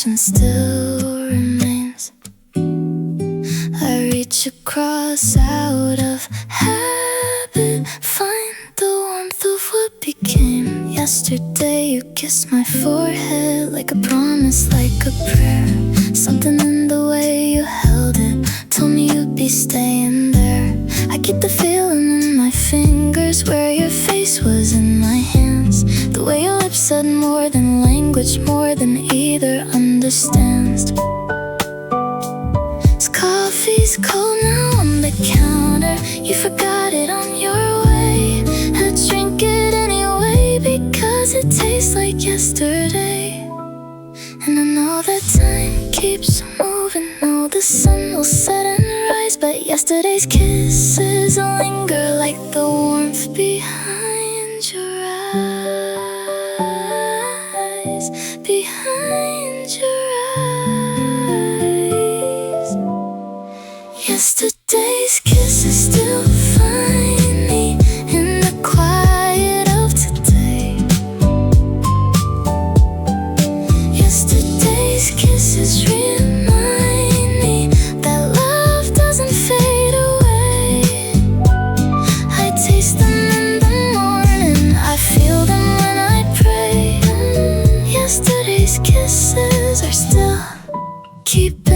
connection still remains. I reach across out of habit, find the warmth of what became. Yesterday you kissed my forehead like a promise, like a prayer. Something in the way you held it told me you'd be staying there. I keep the feeling in my fingers where your face was in my hands. The way your lips said more than language, more than either understands. This coffee's cold now on the counter. You forgot it on your way. Had to drink it anyway because it tastes like yesterday. And I know that time keeps moving. Know the sun will set and rise, but yesterday's kisses linger like the warmth behind your eyes. Behind your eyes. Yesterday's kisses still find me in the quiet of today. Yesterday's kisses remind me that love doesn't fade away. I taste them in the morning, I feel them when I pray. Yesterday's kisses are still keeping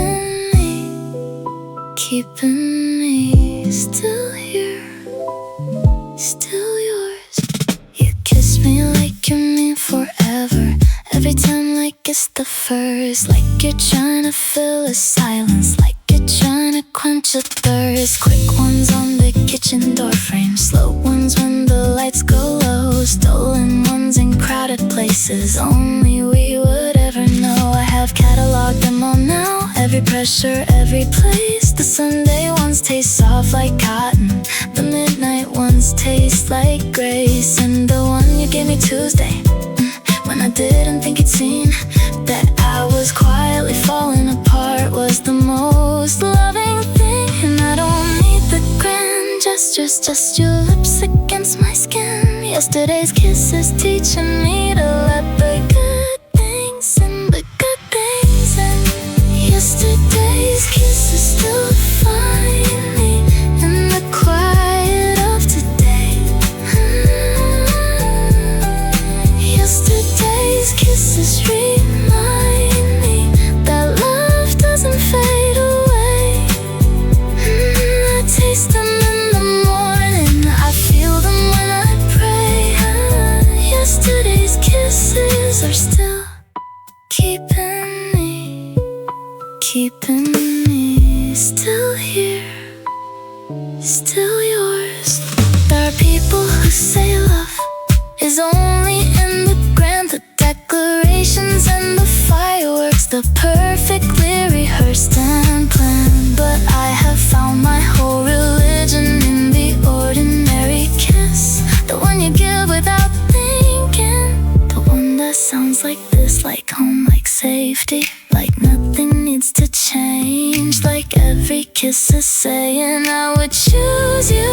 me still here, still yours. You kiss me like you mean forever, every time like it's the first. Like you're trying to fill a silence, like you're trying to quench a thirst. Quick ones on the kitchen door frame, slow ones when the lights go low. Stolen ones in crowded places only we would ever know. I have cataloged them all now, every pressure, every place. The Sunday ones taste soft like cotton, the midnight ones taste like grace. And the one you gave me Tuesday, when I didn't think you'd seen that I was quietly falling apart, was the most loving thing. And I don't need the grand gestures, just your lips against my skin. Yesterday's kisses teaching me to let the good things in, the good things in. Yesterday's kisses still find me in the quiet of today. Yesterday's kisses remind me that love doesn't fade away. I taste them in the morning, I feel them when I pray. Yesterday's kisses are still keeping me still here, still yours. There are people who say love is only in the grand, the declarations and the fireworks, the perfectly rehearsed and planned. But I have found my whole religion in the ordinary kiss, the one you give without thinking, the one that sounds like this, like home, like safety, like nothing needs to change, like every kiss is saying I would choose you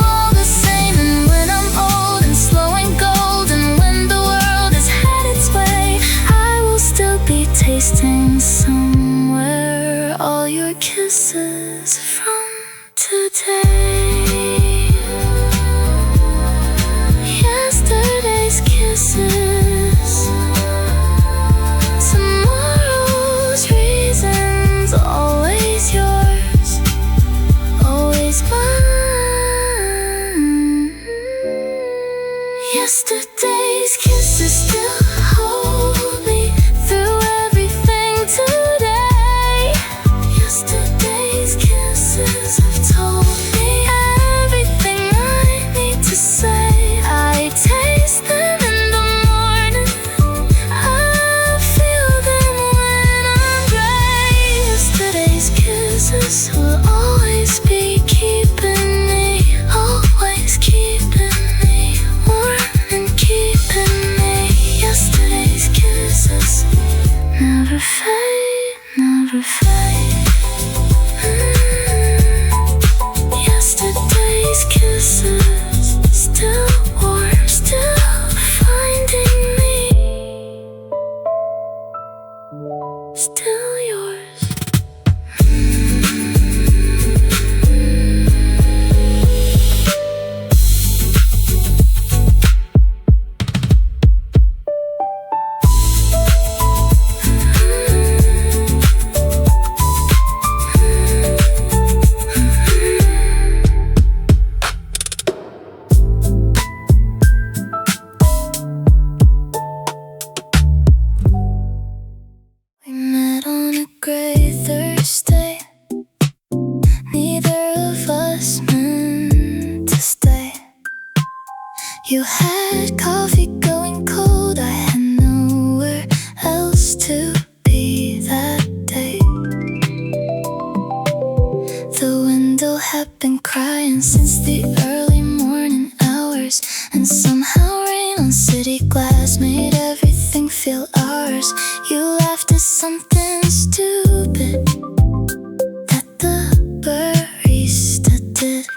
all the same. And when I'm old and slow and gold, and when the world has had its way, I will still be tasting somewhere all your kisses from today. Yesterday's kisses, tomorrow's reasons, always yours, always mine. Yesterday's kisses still hold me through everything today. Yesterday's kisses have told me everything I need to say. I taste them in the morning, I feel them when I'm gray. Yesterday's kisses will always be keeping me, always keeping me warm and keeping me. Yesterday You had coffee going cold, I had nowhere else to be that day. The window had been crying since the early morning hours, and somehow rain on city glass made everything feel ours. You laughed at something stupid that the barista did.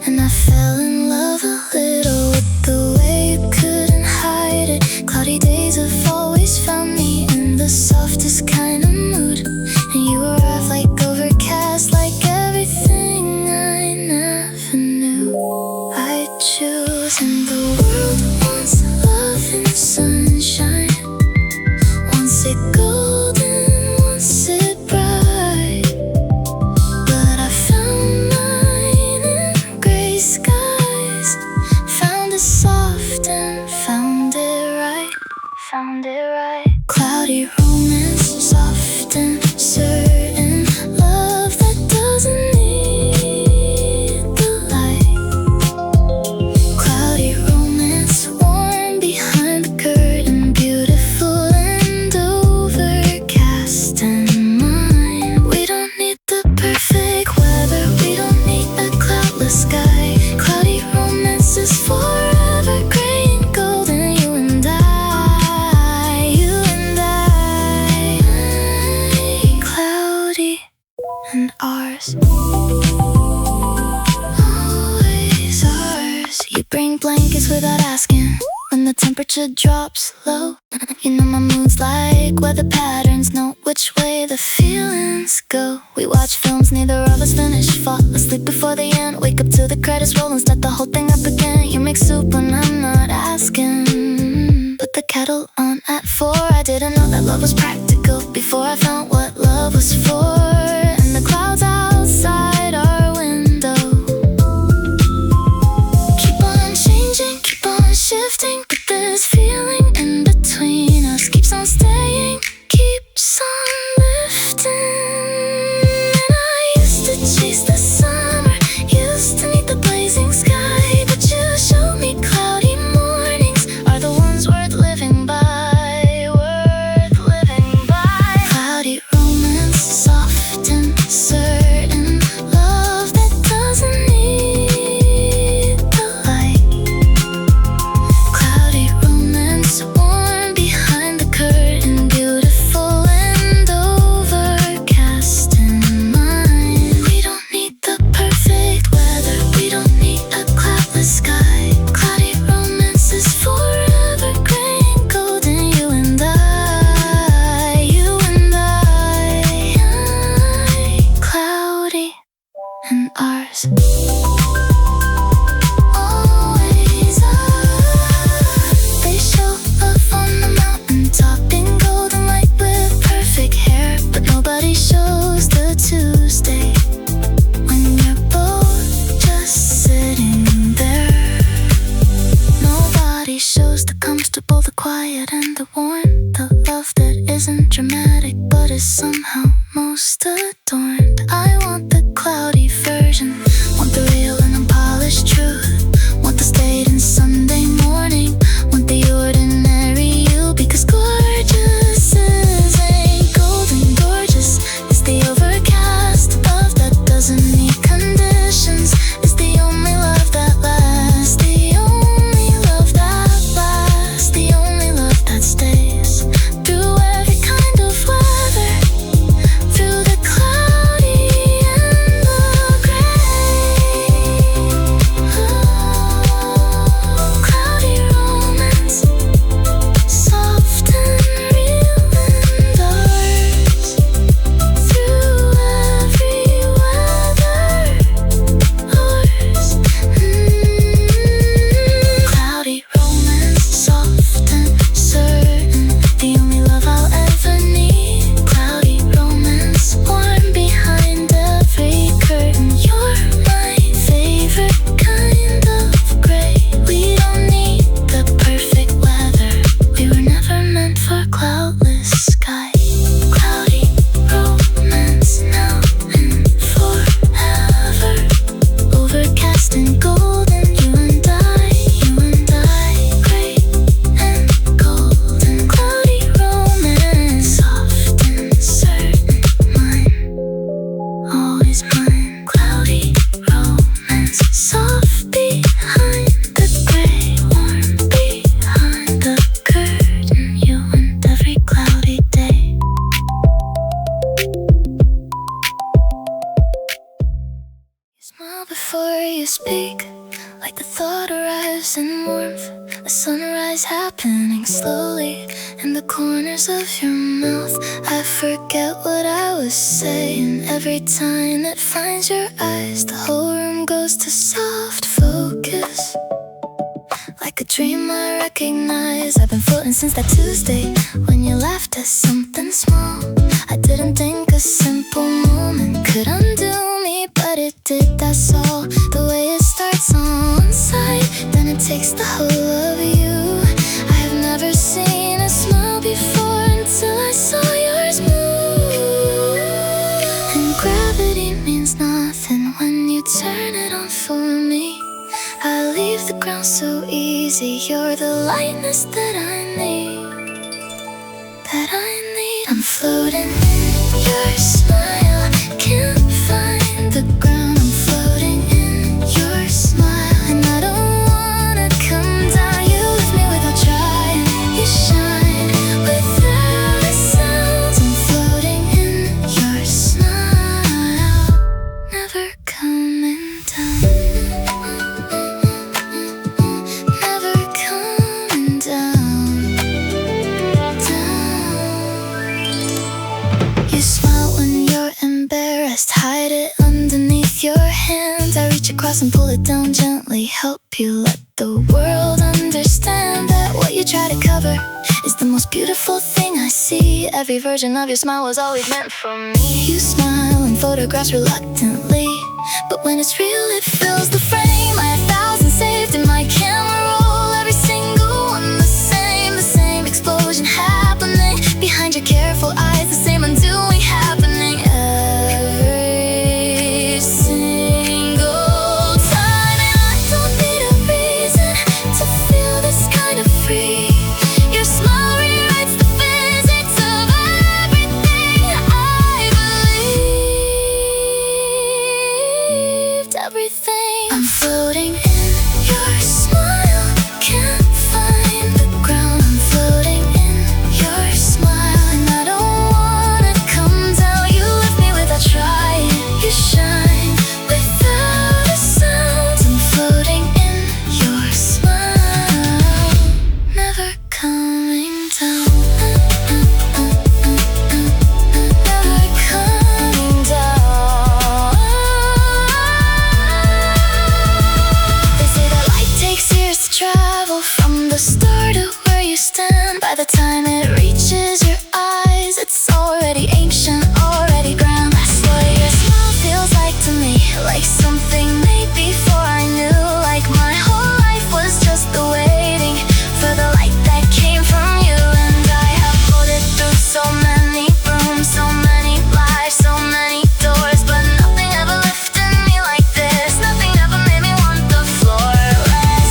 And I fell in love a little with the way you couldn't hide it. Cloudy days have always found me in the softest kind of mood, and you arrived like overcast, like everything I never knew I'd choose. And the world wants love and sunshine, wants it golden, wants it bright, but I found mine in gray skies. Found it soft and found it right. Found it right. Cloudy romance, soft and certain love that doesn't need the light. Cloudy romance, warm behind the curtain, beautiful and overcast and mine. We don't need the perfect weather, we don't need a cloudless sky. Cloudy romance is forever gray and golden, you and I, you and I. Cloudy and ours, always ours. You bring blankets without asking when the temperature drops low. You know my moods like weather patterns, know which way the feelings go. We watch films, neither of us finish, fall asleep before the end, wake up till the credits roll and start the whole thing up again. You make soup when I'm not asking, put the kettle on at 4. I didn't know that love was practical before I found what love was for. And the clouds outside our window keep on changing, keep on shifting, but this feeling in between us keeps on staying, keeps on lifting. And I used to chase the summer, used to need the blazing sky, but you showed me cloudy mornings are the ones worth living by, worth living by. Cloudy Like the thought arrives in warmth, a sunrise happening slowly in the corners of your mouth. I forget what I was saying. Every time it finds your eyes, the whole room goes to soft focus. Like a dream I recognize. I've been floating since that Tuesday when you laughed at something small. I didn't think a simple moment could undo me, but it did, that's all. The way it starts on one side, then it takes the whole of you. I've never seen a smile before until I saw yours move. And gravity means nothing when you turn it on for me. I leave the ground so easy. You're the lightness that I need, that I need. I'm floating in your smile, can't find the ground. I'm floating in your smile, and I don't wanna come down. You lift me without trying, you shine without a sound. I'm floating in your smile, never coming down. Hide it underneath your hand. I reach across and pull it down gently, help you let the world understand that what you try to cover is the most beautiful thing I see. Every version of your smile was always meant for me. You smile in photographs reluctantly, but when it's real it fills the frame. I have thousands saved in my camera roll, every single one the same explosion happening behind your careful eyes, the same undoing happening. Everything. I'm floating in your smile, can't find the ground. I'm floating in your smile, and I don't wanna come down. You lift me without trying, you shine without a sound. I'm floating in your smile, never coming down. From the start of where you stand, by the time it reaches your eyes, it's already ancient, already grand. That's what your smile feels like to me, like something made before I knew. Like my whole life was just the waiting for the light that came from you. And I have pulled it through so many rooms, so many lives, so many doors, but nothing ever lifted me like this. Nothing ever made me want the floor less.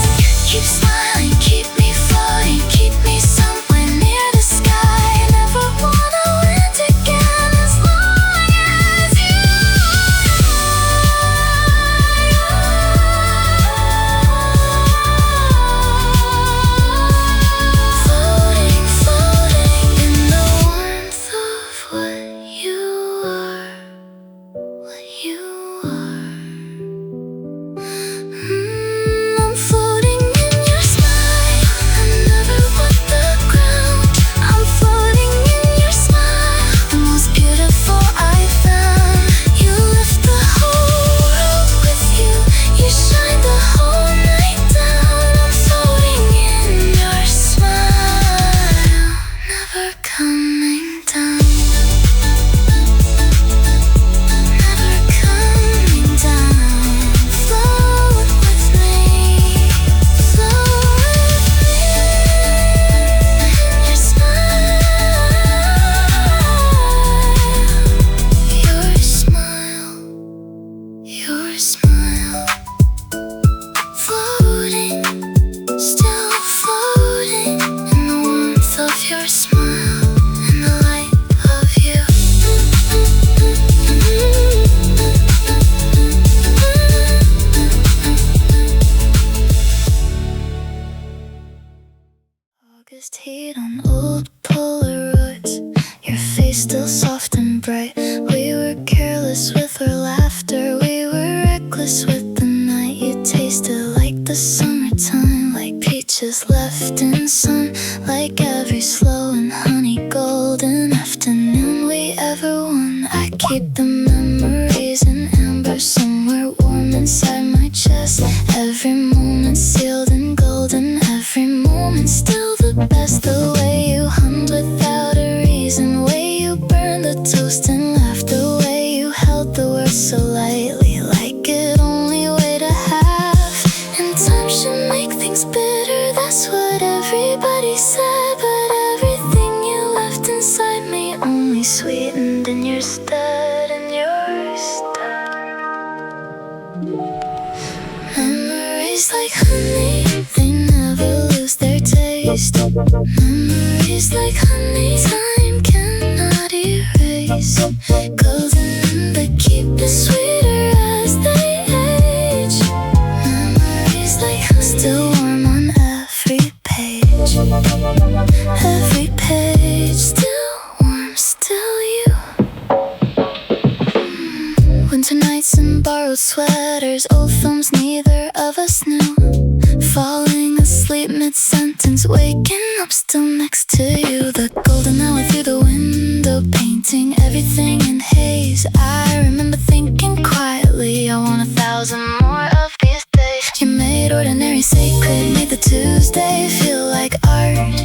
Keep smiling, keep me floating, keep me somewhere near the sky. Never wanna land again as long as you floating, floating in the warmth of what you are, what you are. I'm floating in your smile, I never want the ground. I'm floating in your smile, the most beautiful I found. You lift the whole world with you, you shine the whole night down. I'm floating in your smile, never coming down. Never coming down. Float with me, float with me. Your smile, your smile, floating, still floating in the warmth of your smile and the light of you. August heat on old Polaroids, your face still soft and bright. We were careless with our laughter, we were reckless with the night. You tasted like the the summertime, like peaches left in sun, like every slow and honey golden afternoon we ever won. I keep the memories in amber somewhere warm inside my chest. Every moment sealed in golden, every moment still the best. The way you hummed without a reason, way you burned the toast and laughed, the way you held the words so lightly, like it only weighed a half. And time should make things bitter, that's what everybody said, but everything you left inside me only sweetened in your stead, in your stead. Memories like honey, they never lose their taste. Memories like honey, time cannot erase. Golden but keep it sweeter as they age. Memories like still warm on every page. Every page still warm, still you. Winter nights and borrowed sweaters, old films neither of us knew. Falling asleep mid-sentence, waking up still next to you. The golden hour through the window, painting everything in haze. I remember thinking quietly, I want 1,000 more of these days. You made ordinary sacred, made the Tuesday feel like art.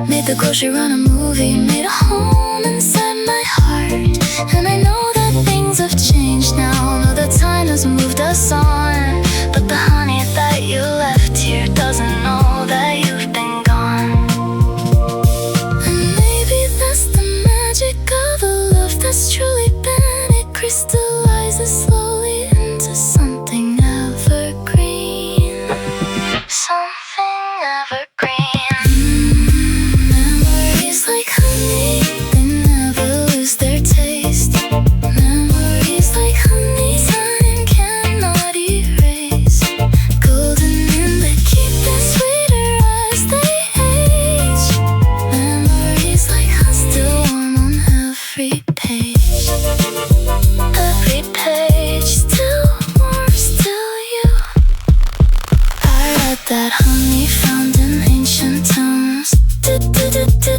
Made the grocery run a movie, made a home inside my heart. And I know that things have changed now, know that time has moved us on, but the honey that you left here doesn't know that you've been gone. And maybe that's the magic of the love that's truly been. It crystallizes slowly into something evergreen. Something evergreen. Memories like honey, they never lose their taste. Memories like honey, time cannot erase. Golden and they keep it sweeter as they age. Memories like honey, still warm on every page. Every page still warm, still you. I read that honey found in ancient tombs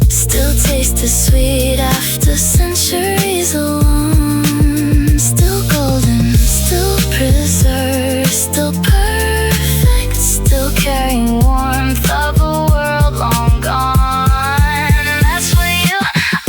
still tastes as sweet after centuries alone. Still golden, still preserved, still perfect, still carrying warmth of a world long gone. That's what you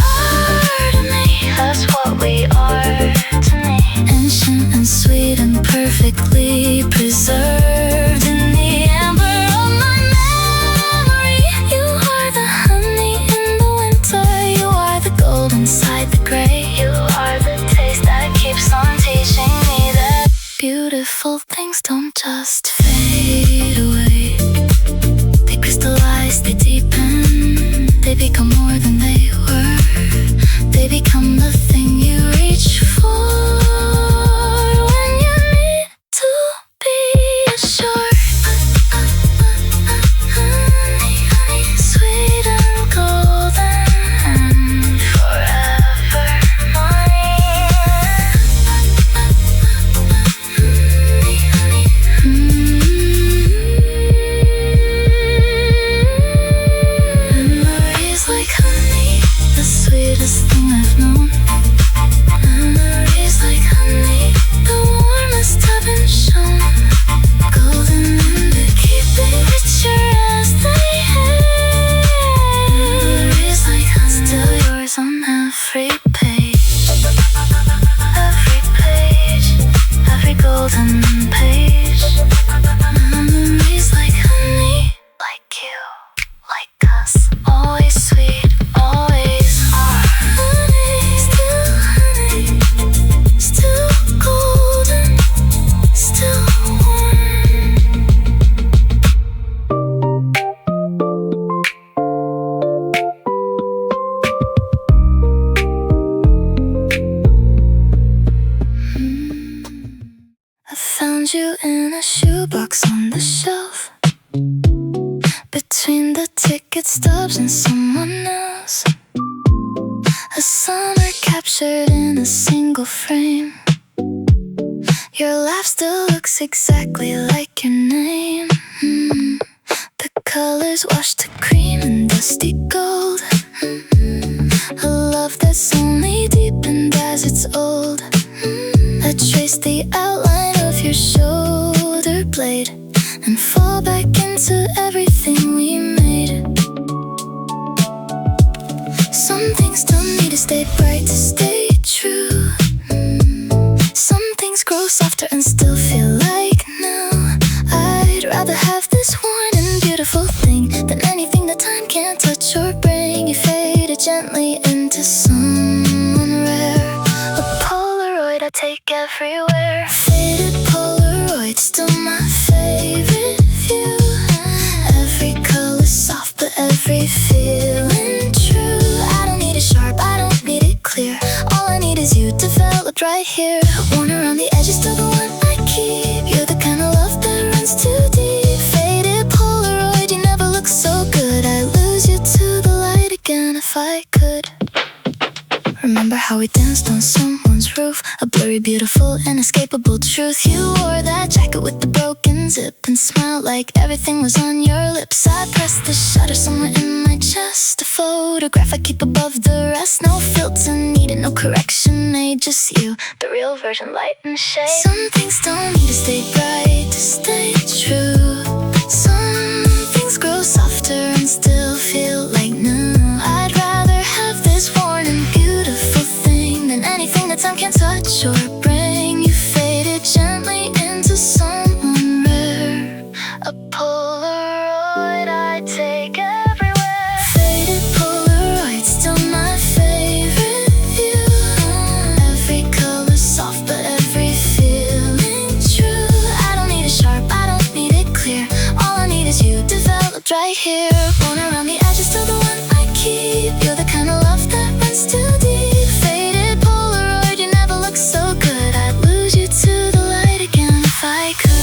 are to me, that's what we are to me. Ancient and sweet and perfectly preserved in the amber of my memory. You are the honey in the winter, you are the gold inside the gray. You are the taste that keeps on teaching me that beautiful things don't just fade away. They crystallize, they deepen, they become more than they were. They become the thing you reach for when you need to be assured. Honey, honey, sweet and golden and forever mine. Honey, honey, memories like honey, the sweetest thing I've known. Memories like honey, the warmest I've been shown. Golden and they keep it richer as they age. Memories like honey, still yours on every page. Every page, every golden page. Memories like honey, like you, like us, always sweet, always are. Honey, still golden, still warm. I found you in a shoebox on the shelf, between the ticket stubs and someone else. A summer captured in a single frame. Your laugh still looks exactly like your name. The colors washed to cream and dusty gold. A love that's only deepened as it's old. I trace the outline of your shoulder blade and fall back into everything we made. Some things don't need to stay bright to stay true. Some things grow softer and still feel like new. I'd rather have this worn and beautiful thing than anything that time can't touch or bring. You faded gently into someone rare. A Polaroid I take everywhere. Faded Polaroid, still my favorite view. Every color soft, but every feeling true. I don't need it sharp, I don't need it clear. All I need is you developed right here. Worn around the edges, still the one I keep. You're the kind of love that runs too deep. Faded Polaroid, you never look so good. I'd lose you to the light again if I could. Remember how we danced on someone's roof? A blurry, beautiful, inescapable truth. You wore that jacket with the broken zip and smiled like everything was on your lips. I pressed the shutter somewhere in my chest. A photograph I keep above the rest. No filter needed, no correction made, just you, the real version, light and shade. Some things don't need to stay bright to stay true. Some things grow softer and still feel like new. I'd rather have this worn and beautiful thing than anything that time can't touch or bring. You faded gently into someone rare. A Polaroid I take everywhere. Faded Polaroid, still my favorite view. Every color soft, but every feeling true. I don't need it sharp, I don't need it clear. All I need is you developed right here. Worn around the edges, still the one I keep. You're the kind of love that runs too deep. Faded Polaroid, you never look so good. I'd lose you to the light again if I could.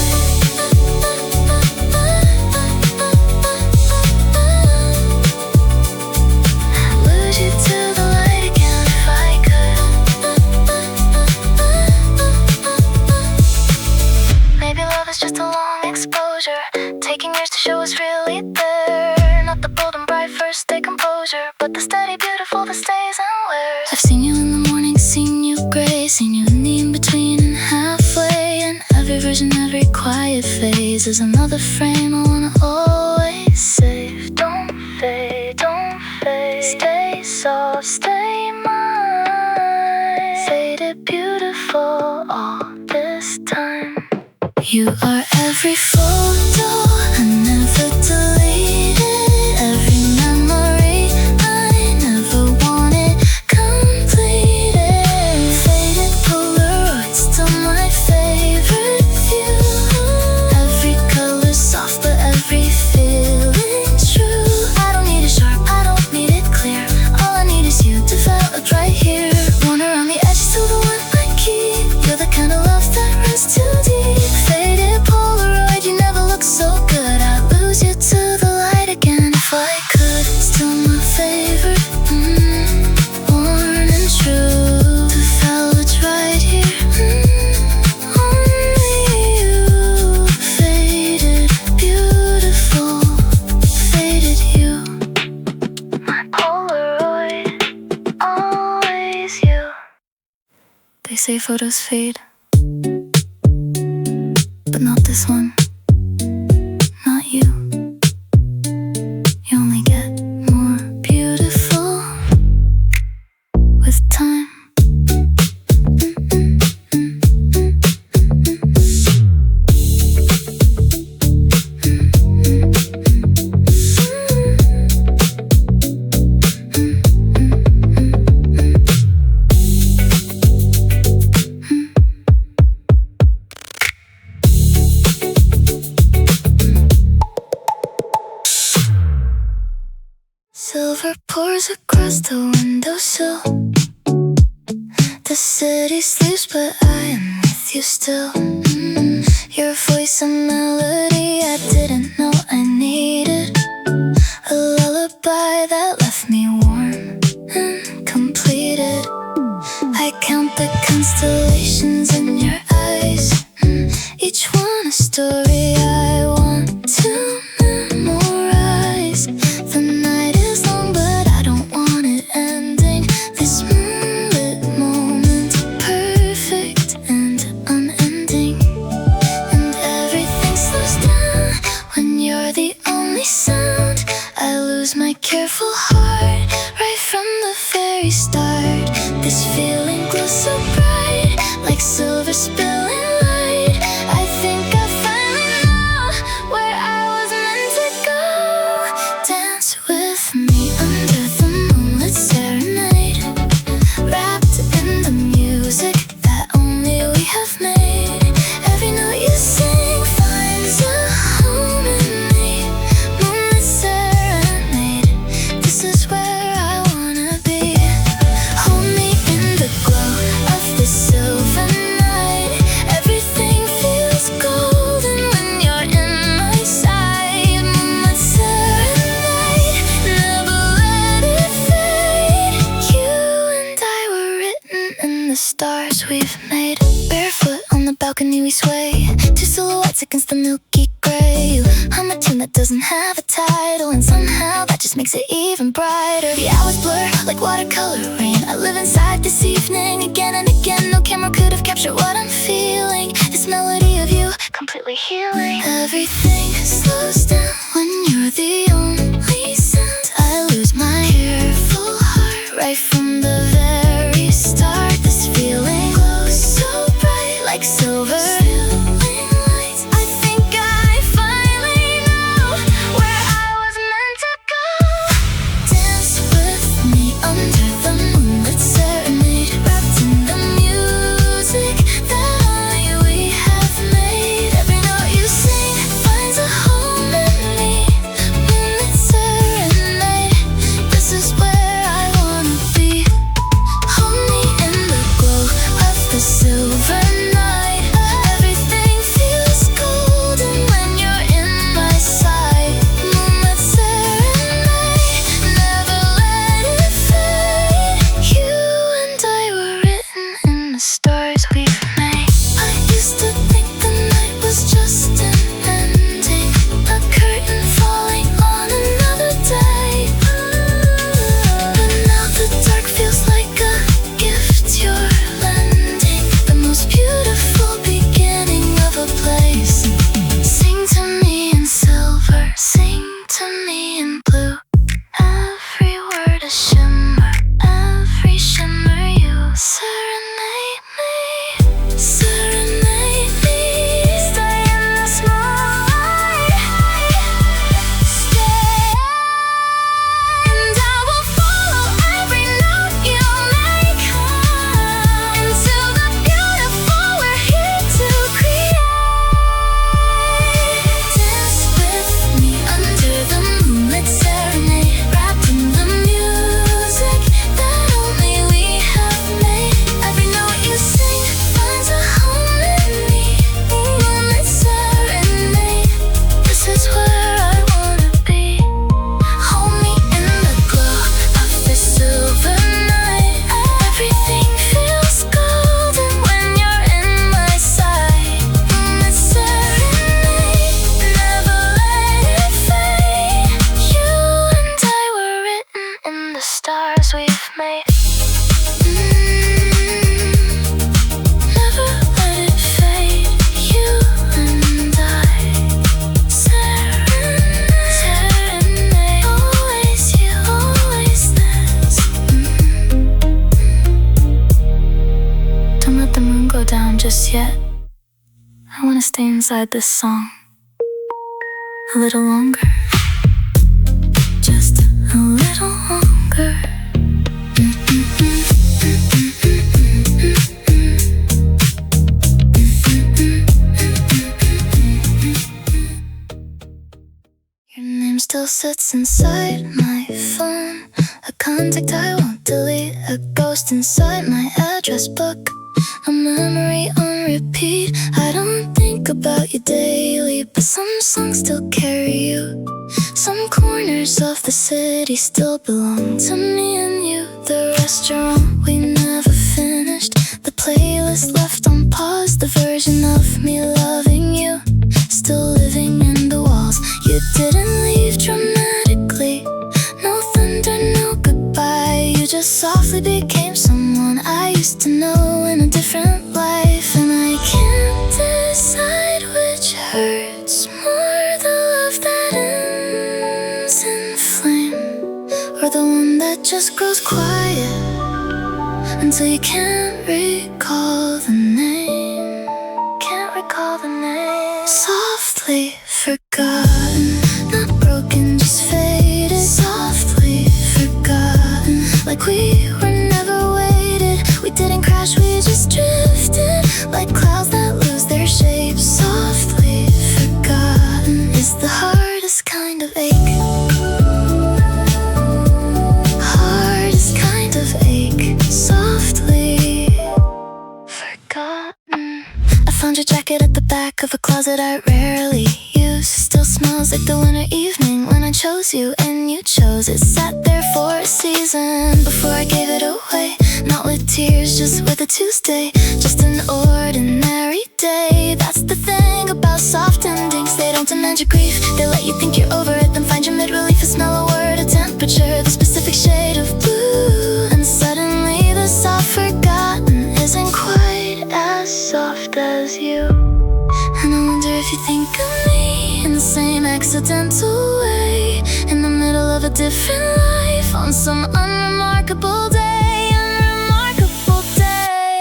Lose you to the light again if I could. Maybe love is just a long exposure, taking years to show us really there. Not the bold and bright first day composure, but the steady beautiful that stays and wears. I've seen you in the morning, seen you gray, seen you in the in-between and halfway. And every version, every quiet phase is another frame I wanna always save. Don't fade, don't fade. Stay soft, stay mine. Faded beautiful all this time. You are every photo I never deleted, every memory I never wanted completed. Faded Polaroid, still my favorite view. Every color soft, but every feeling true. I don't need it sharp, I don't need it clear. All I need is you developed right here. Worn around the edges, still the one I keep. You're the kind of love that runs too deep. Faded Polaroid, you never look so good. I'd lose you to the light again if I could. Still my favorite, worn and true. Developed right here, only you. Faded, beautiful, faded you. My Polaroid, always you. They say photos fade, but not this one, not you. You only get more beautiful with time. Silver pours across the windowsill. The city sleeps, but I am with you still. Your voice a melody I didn't know I needed. A lullaby that left me warm and completed. I count the constellations in your eyes. are the only sound. I lose my careful heart right from the very start. This feeling glows so bright, like silver spilling light. I think I finally know where I was meant to go. Dance with me under the moonlit serenade, wrapped in the music that only we have made. Every note you sing finds a home in me. Moonlit serenade, this is where I wanna be. Hold me in the glow of the silver night. Everything feels golden when you're in my sight. Moonlit serenade, never let it fade. You and I were written in the stars we've made. Barefoot on the balcony we sway, two silhouettes against the milky gray. You hum a tune that doesn't have a title, and somehow that just makes it even brighter. The hours blur like watercolor rain. I live inside this evening again and again. No camera could have captured what I'm feeling. This melody of you, completely healing. Everything slows down when you're the only sound. I lose my careful heart right from the very start. This feeling glows so bright, like silver spilling lights. I think I finally know where I was meant to go. Dance with me under the moonlit serenade, wrapped in the music that only we have made. Every note you sing finds a home in me. Moonlit serenade, this is where I wanna be. Hold me in the glow of the silver night. Everything feels golden when you're in my sight. Moonlit serenade, never let it fade. You and I were written in the stars we've made. I used to think the night was just an ending, a curtain falling on another day. But now the dark feels like a gift you're lending, the most beautiful beginning of a place. Sing to me in silver, sing to me in blue. Every word a shimmer, every shimmer you serenade me, serenade me. Stay in this moonlight, stay. And I will follow every note you make into the beautiful we're here to create. Dance with me under the moonlit serenade, wrapped in the music that only we have made. Every note you sing finds a home in me. Moonlit serenade, this is where I wanna be. Hold me in the glow of the silver night. Everything feels golden when you're in my sight. Moonlit serenade, never let it fade. You and I were written in the stars we've made. Never let it fade. You and I, serenade, serenade. Always you, always this. Don't let the moon go down just yet. I wanna stay inside this song a little longer, just a little longer. Your name still sits inside my phone, a contact I won't delete, a ghost inside my address book, a memory on repeat. I don't think about you daily, but some songs still carry you. Some corners of the city still belong to me and you. The restaurant we never finished, the playlist left on pause, the version of me loving you still living in the walls. You didn't leave dramatically, no thunder, no goodbye. You just softly became someone I used to know in a different life. And I can't decide which hurts more, the love that the one that just grows quiet until you can't recall the name. Can't recall the name. Softly forgotten, not broken, just faded. Softly forgotten, like we were never weighted. We didn't crash, we just drifted, like clouds that lose their shape. Softly forgotten is the hardest kind of ache. Hardest kind of ache. Softly forgotten. I found your jacket at the back of a closet I rarely use. Still smells like the winter evening when I chose you and you chose it. Sat there for a season before I gave it away. Not with tears, just with a Tuesday. Just an ordinary day. That's the thing about soft endings. They don't demand your grief, they let you think you're over it, then find your mid-relief. A smell, a word, a temperature, the specific shade of blue. And suddenly the soft forgotten isn't quite as soft as you. And I wonder if you think of me in the same accidental way, in the middle of a different life, on some unremarkable day.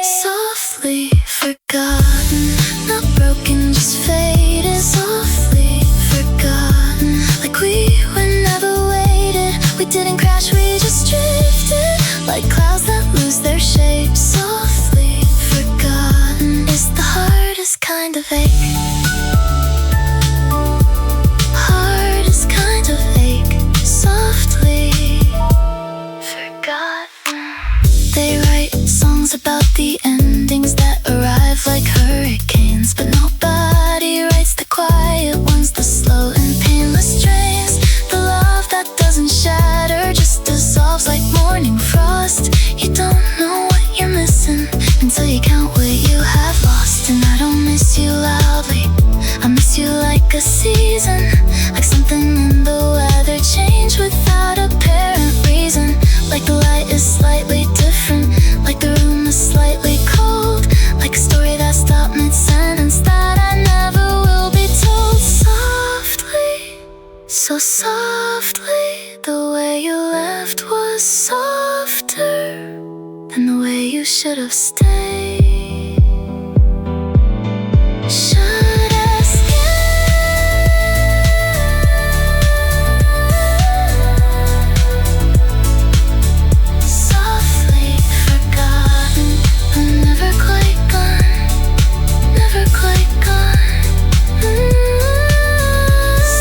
Softly forgotten, not broken, just faded. Softly forgotten, like we were never weighted. We didn't crash, we just drifted, like clouds that lose their shape. Softly forgotten is the hardest kind of ache. Hardest kind of ache. Softly forgotten. They write songs about the endings that arrive like hurricanes, but nobody writes the quiet ones, the slow and painless drains. The love that doesn't shatter, just dissolves like morning frost. You don't know what you're missing until you count what you have lost. And I don't miss you loudly, I miss you like a season, like something in the weather change without apparent reason. Like the light is slightly different, like the room is slightly cold, like a story that stopped mid-sentence that I never will be told. Softly, so softly, the way you left was softer than the way you should have stayed. Should have stayed. Softly forgotten, but never quite gone, never quite gone.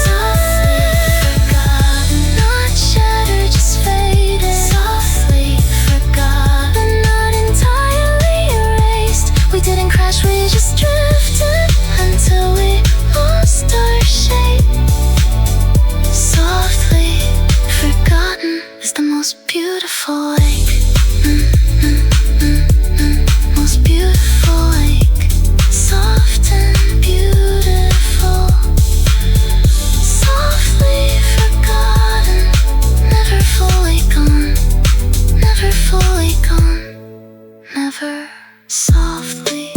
Softly forgotten, not shattered, just faded. Softly forgotten, not entirely erased. We didn't crash, we just drifted until we lost our shape. Softly forgotten is the most beautiful ache. Most beautiful ache. Soft and beautiful. Softly forgotten, never fully gone, never fully gone, never. Softly,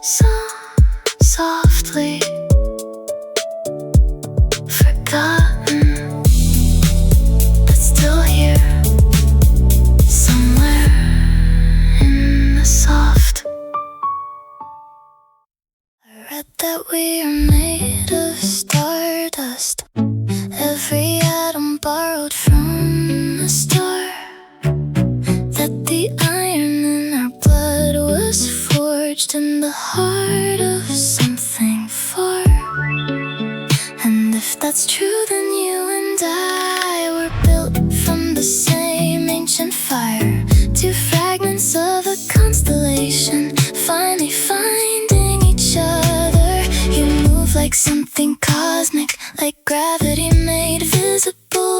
so softly forgotten, but still here, somewhere in the soft. I read that we are made of stardust, every atom borrowed from a star. That the iron in our blood was forged in the heart of something far. And if that's true, then you and I were built from the same ancient fire. Two fragments of a constellation, finally finding each other. You move like something cosmic, like gravity made visible.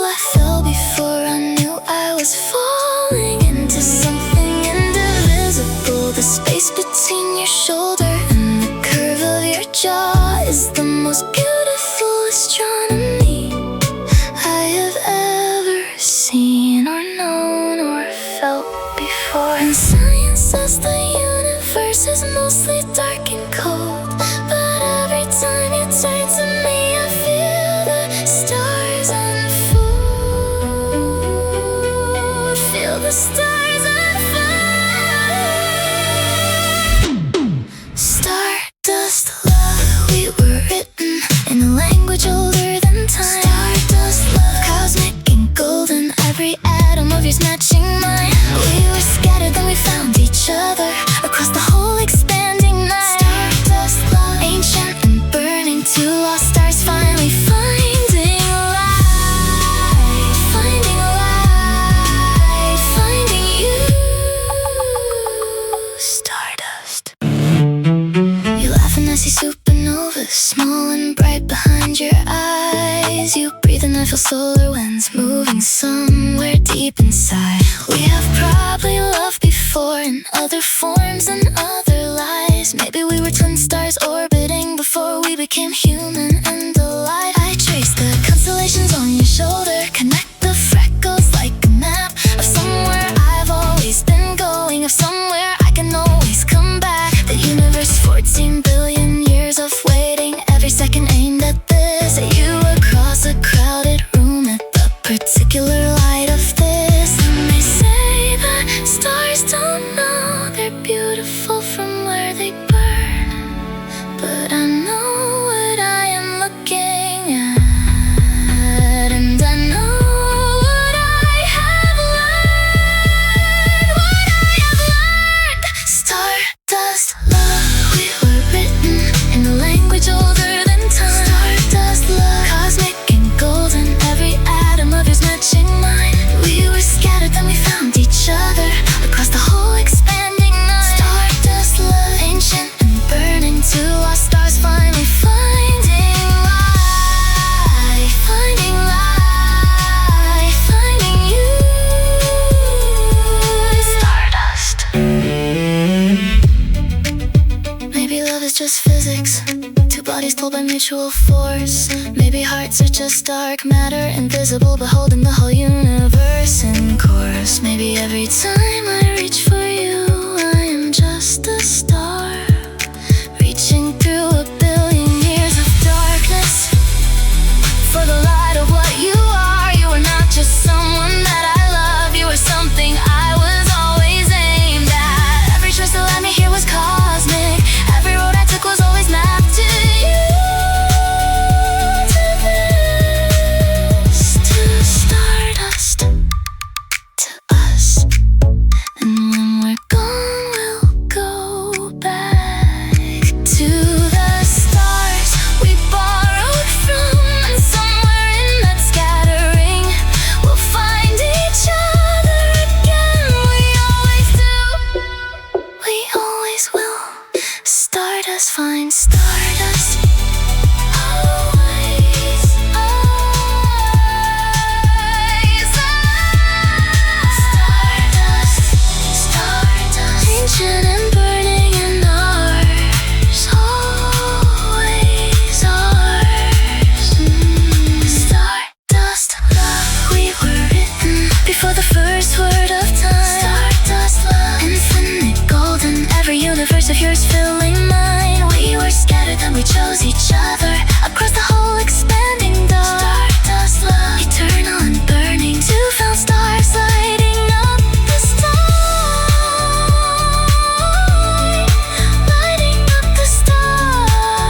I fell before I knew I was falling into something indivisible. The space between your shoulder and the curve of your jaw is the most beautiful astronomy I have ever seen or known or felt before. And science I feel solar winds moving somewhere deep inside. We have probably loved before in other forms and other lives. Maybe we were twin stars orbiting before we became human and alive. I trace the constellations on your shoulder, connect the freckles like a map of somewhere I've always been going, of somewhere I can always come back. The universe, 14 billion years of waiting, every second aimed at this, at you across a crowded room, at the particular light of this. And they say that stars don't know they're beautiful from where they burn, but I know what I am looking at, and I know what I have learned, what I have learned. Stardust love, we were written in a language older than time. Stardust love, cosmic and golden, every atom of yours matching mine. We were scattered, then we found each other across the whole expanding night. Stardust love, ancient and burning, two lost stars finally finding light, finding light, finding you. Stardust. Maybe love is just physics, two bodies pulled by mutual force. Maybe hearts are just dark matter, invisible but holding the whole universe in course. Maybe every time I reach for you, I am just a star, reaching through a billion years of darkness for the light of what you are. You are not just someone that I love, you are something I was always aimed at. Every choice that led me here was cosmic, every road I took was always mapped to you, to this, to stardust, to us. And when we're gone, we'll go back to the stars we borrowed from, and somewhere in that scattering we'll find each other again. We always do, we always will. Stardust find stardust, always, always. Stardust, stardust, ancient and burning and ours, always ours. Stardust love, we were written before the first word of time. Stardust love, infinite golden, every universe of yours filling mine. We were scattered, then we chose each other across the whole expanding dark. Stardust love, eternal and burning, two found stars lighting up the stars, lighting up the stars.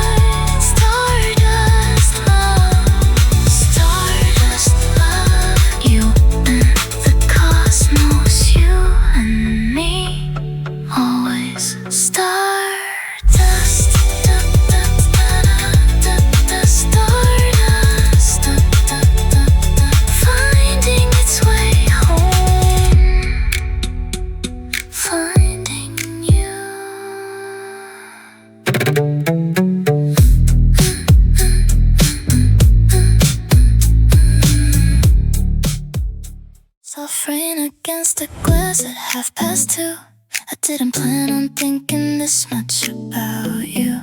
Stardust love, you and the cosmos, you and me, always stardust. Stardust, finding its way home, finding you. Soft rain against the glass at 2:30. I didn't plan on thinking this much about you,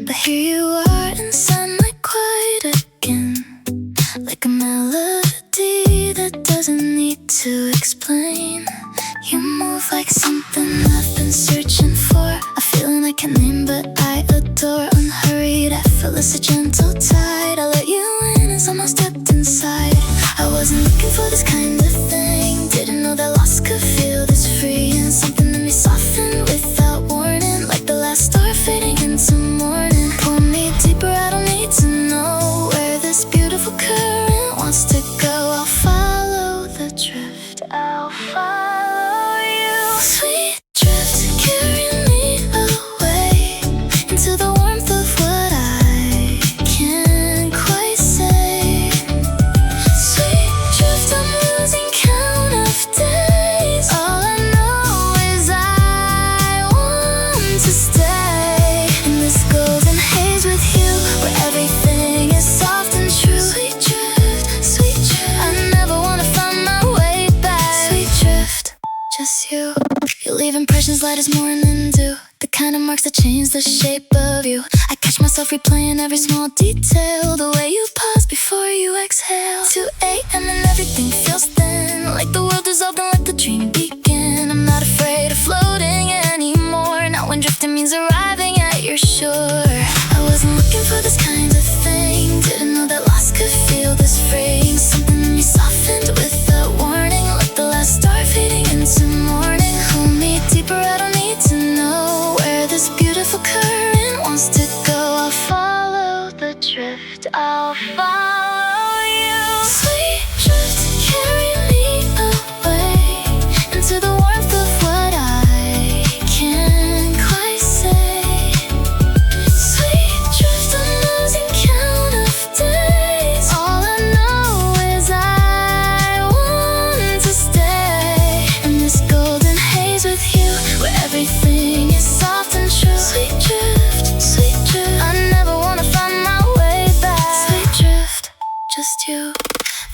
but here you are inside my quiet again, like a melody that doesn't need to explain. You move like something I've been searching for, a feeling I can't name but I adore. Unhurried, effortless, a gentle tide. I let you in as almost stepped inside. I wasn't looking for this kind of thing, didn't know that loss could feel this free. And something in me softened without warning, like the last star fading into morning. Pull me deeper, I don't need to know where this beautiful current wants to go. I'll follow the drift, I'll follow you. Sweet drift, carry me away into the warmth of what I can't quite say. Sweet drift, I'm losing light as morning dew, the kind of marks that change the shape of you. I catch myself replaying every small detail, the way you pause before you exhale. 2 a.m. and everything feels thin, like the world dissolved and let the dream begin. I'm not afraid of floating anymore, not when drifting means arriving at your shore. I wasn't looking for this kind of thing, didn't know that loss could feel this freeing. Something in me softened without warning, like the last star fading into morning. Hold me deeper, I don't need to know where this beautiful current wants to go. I'll follow the drift, I'll follow you. Sweet drift, carry me away into the warmth of what I can't quite say. Sweet drift, I'm losing count of days. All I know is I want to stay in this golden haze with you, where everything is soft and true. Sweet drift, sweet drift, I never wanna find my way back. Sweet drift, just you.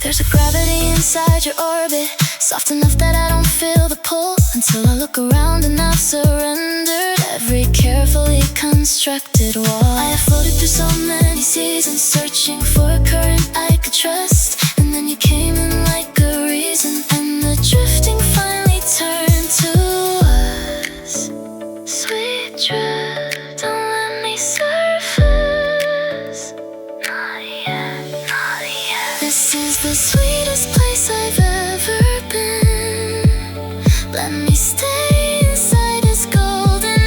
There's a gravity inside your orbit, soft enough that I don't feel the pull, until I look around and I've surrendered every carefully constructed wall. I have floated through so many seasons, searching for a current I could trust, and then you came in like a reason, and the drifting finally turned to us. Sweet drift, don't let me surface. Not yet, not yet. This is the sweetest place I've ever been. Let me stay inside this golden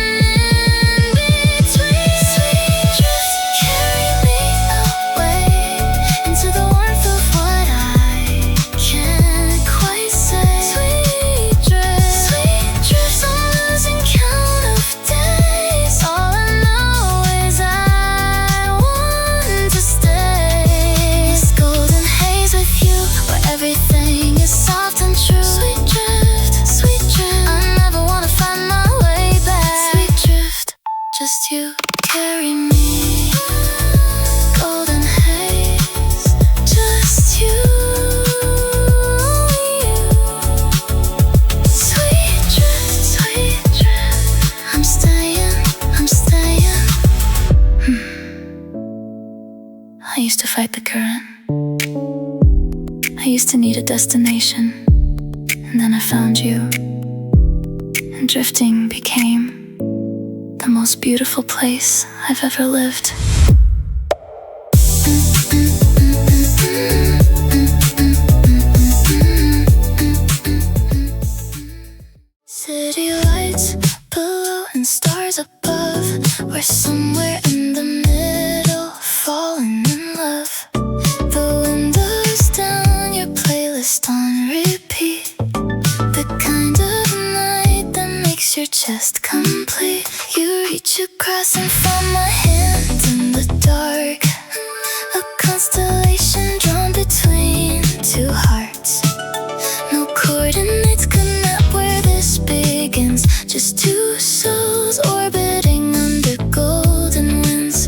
in-between. Sweet drift, carry me away into the warmth of what I can't quite say. Sweet drift, I'm losing count of days. All I know is I want to stay. This golden haze with you, where everything is soft and true. Sweet drift, I never wanna find my way back. Sweet drift, just you, carry me. Golden haze, just you. Sweet drift, I'm staying, I'm staying. I used to fight the current. I used to need a destination, and then I found you, and drifting became the most beautiful place I've ever lived. City lights below and stars above, we're somewhere in the middle, falling in love. The windows down, your playlist on repeat, the kind of night that makes your chest complete. You reach across and find my hand in the dark, a constellation drawn between two hearts. No coordinates could map where this begins, just two souls orbiting under golden winds.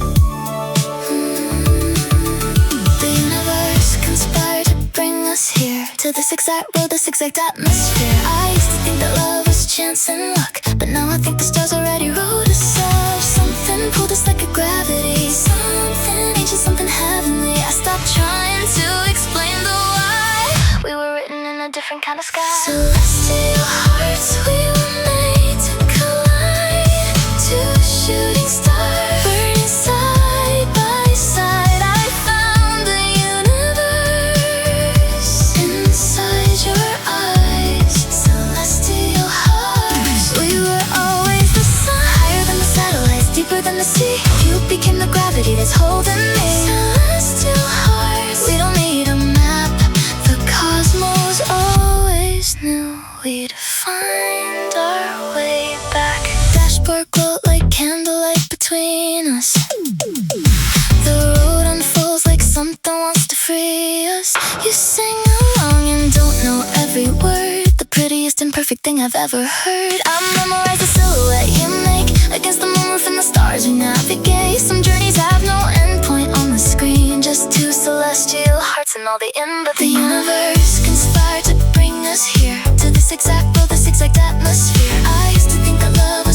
The universe conspired to bring us here, to this exact world, this exact atmosphere. I used to think that love was chance and luck, but now I think the stars already wrote us up. Something pulled us like a gravity, something ancient, something heavenly. I stopped trying to explain the why. We were written in a different kind of sky. Celestial hearts, we were made to collide. Two shooting stars burning side by side. I found the universe inside your eyes. Celestial hearts, we were always the sun, higher than the satellites, deeper than the sea. You became the gravity that's holding me. Celestial hearts, we don't need a map. The cosmos always knew we'd find our way back. Dashboard glowed like candlelight between us. The road unfolds like something wants to free us. You sing along and don't know every word, the prettiest and perfect thing I've ever heard. I memorize the silhouette you make against the moonroof and the stars we navigate. Some journeys have no endpoint on the screen, just two celestial hearts and all the in. But the universe conspired to bring us here, to this exact world, this exact atmosphere. I used to think that love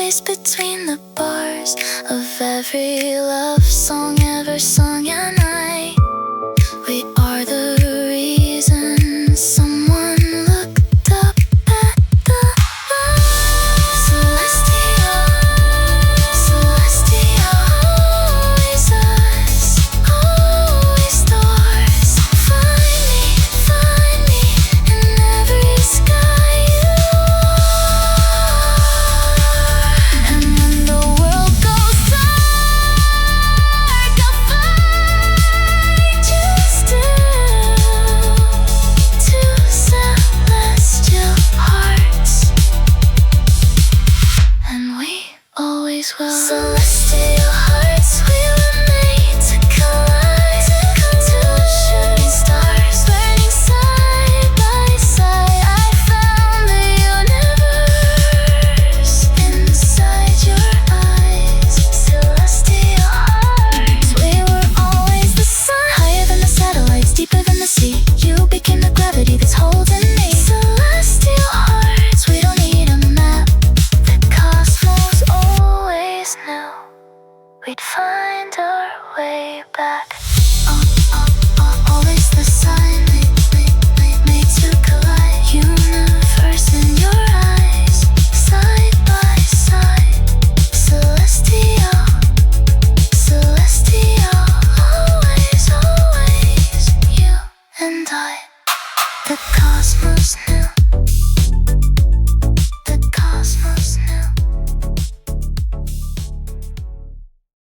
space between the bars of every love song ever sung, and we are the reason someone looked up at the light. Celestial, celestial, always us, always stars. Find me in every sky you are. And when the world goes dark, I'll find you still. Two celestial hearts, and we always will. Celestial hearts, we were made to collide. Two shooting stars burning side by side. I found the universe inside your eyes. Celestial hearts, we were always the sun. Higher than the satellites, deeper than the sea. You became the gravity that's holding me. Celestial hearts, we don't need a map. The cosmos always knew we'd find our way back. Always the sign made to collide. Universe in your eyes, side by side. Celestial, celestial, always, always you and I. The cosmos knew